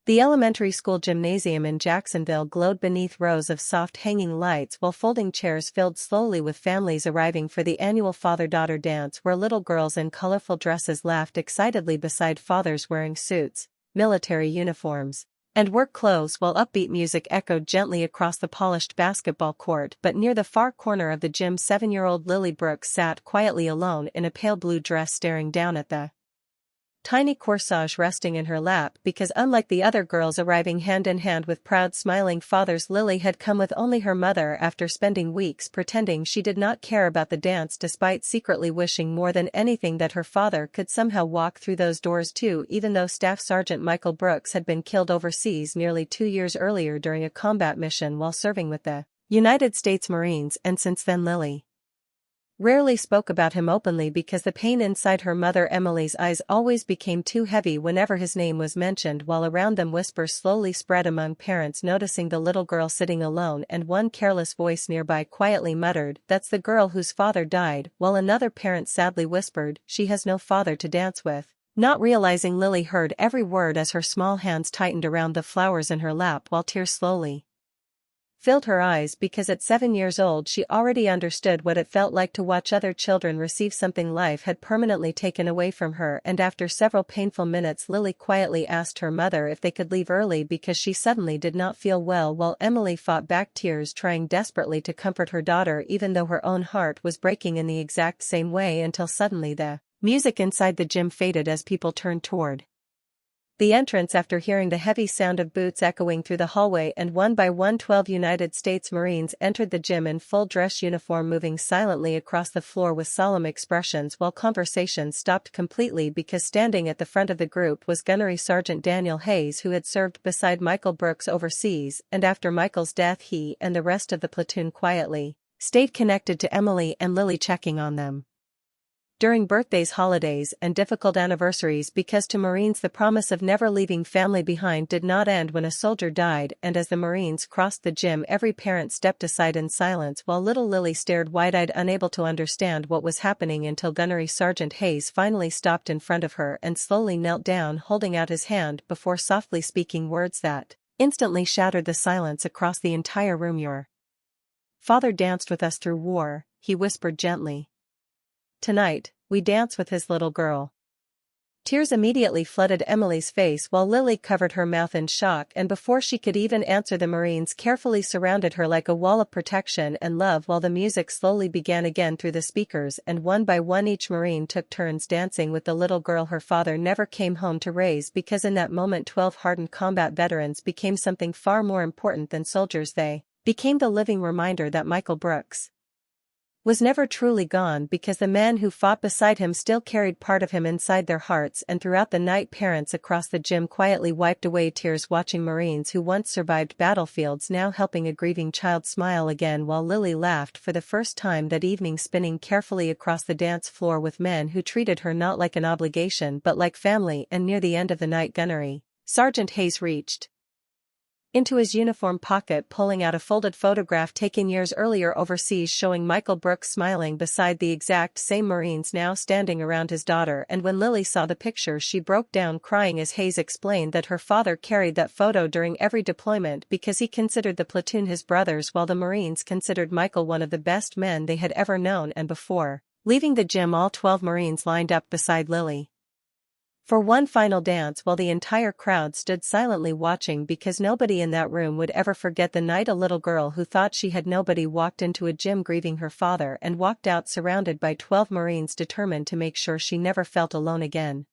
The elementary school gymnasium in Jacksonville glowed beneath rows of soft hanging lights while folding chairs filled slowly with families arriving for the annual father-daughter dance where little girls in colorful dresses laughed excitedly beside fathers wearing suits, military uniforms, and work clothes while upbeat music echoed gently across the polished basketball court. But near the far corner of the gym, 7-year-old Lily Brooks sat quietly alone in a pale blue dress staring down at the tiny corsage resting in her lap because unlike the other girls arriving hand in hand with proud smiling fathers, Lily had come with only her mother after spending weeks pretending she did not care about the dance despite secretly wishing more than anything that her father could somehow walk through those doors too, even though Staff Sergeant Michael Brooks had been killed overseas nearly 2 years earlier during a combat mission while serving with the United States Marines, and since then Lily rarely spoke about him openly because the pain inside her mother Emily's eyes always became too heavy whenever his name was mentioned, while around them whispers slowly spread among parents noticing the little girl sitting alone, and one careless voice nearby quietly muttered, "That's the girl whose father died," while another parent sadly whispered, "She has no father to dance with," not realizing Lily heard every word as her small hands tightened around the flowers in her lap while tears slowly filled her eyes because at 7 years old she already understood what it felt like to watch other children receive something life had permanently taken away from her. And after several painful minutes, Lily quietly asked her mother if they could leave early because she suddenly did not feel well, while Emily fought back tears, trying desperately to comfort her daughter even though her own heart was breaking in the exact same way, until suddenly the music inside the gym faded as people turned toward the entrance after hearing the heavy sound of boots echoing through the hallway, and one by one 12 United States Marines entered the gym in full dress uniform, moving silently across the floor with solemn expressions, while conversation stopped completely because standing at the front of the group was Gunnery Sergeant Daniel Hayes, who had served beside Michael Brooks overseas, and after Michael's death he and the rest of the platoon quietly stayed connected to Emily and Lily, checking on them during birthdays, holidays, and difficult anniversaries, because to Marines the promise of never leaving family behind did not end when a soldier died. And as the Marines crossed the gym, every parent stepped aside in silence while little Lily stared wide-eyed, unable to understand what was happening, until Gunnery Sergeant Hayes finally stopped in front of her and slowly knelt down, holding out his hand before softly speaking words that instantly shattered the silence across the entire room. "Your father danced with us through war," he whispered gently. "Tonight, we dance with his little girl." Tears immediately flooded Emily's face while Lily covered her mouth in shock, and before she could even answer, the Marines carefully surrounded her like a wall of protection and love while the music slowly began again through the speakers, and one by one each Marine took turns dancing with the little girl her father never came home to raise, because in that moment 12 hardened combat veterans became something far more important than soldiers. They became the living reminder that Michael Brooks was never truly gone, because the man who fought beside him still carried part of him inside their hearts. And throughout the night, parents across the gym quietly wiped away tears watching Marines who once survived battlefields now helping a grieving child smile again, while Lily laughed for the first time that evening, spinning carefully across the dance floor with men who treated her not like an obligation but like family. And near the end of the night, Gunnery Sergeant Hayes reached into his uniform pocket, pulling out a folded photograph taken years earlier overseas showing Michael Brooks smiling beside the exact same Marines now standing around his daughter. And when Lily saw the picture, she broke down crying as Hayes explained that her father carried that photo during every deployment because he considered the platoon his brothers, while the Marines considered Michael one of the best men they had ever known. And before leaving the gym, all 12 Marines lined up beside Lily for one final dance while the entire crowd stood silently watching, because nobody in that room would ever forget the night a little girl who thought she had nobody walked into a gym grieving her father and walked out surrounded by 12 Marines determined to make sure she never felt alone again.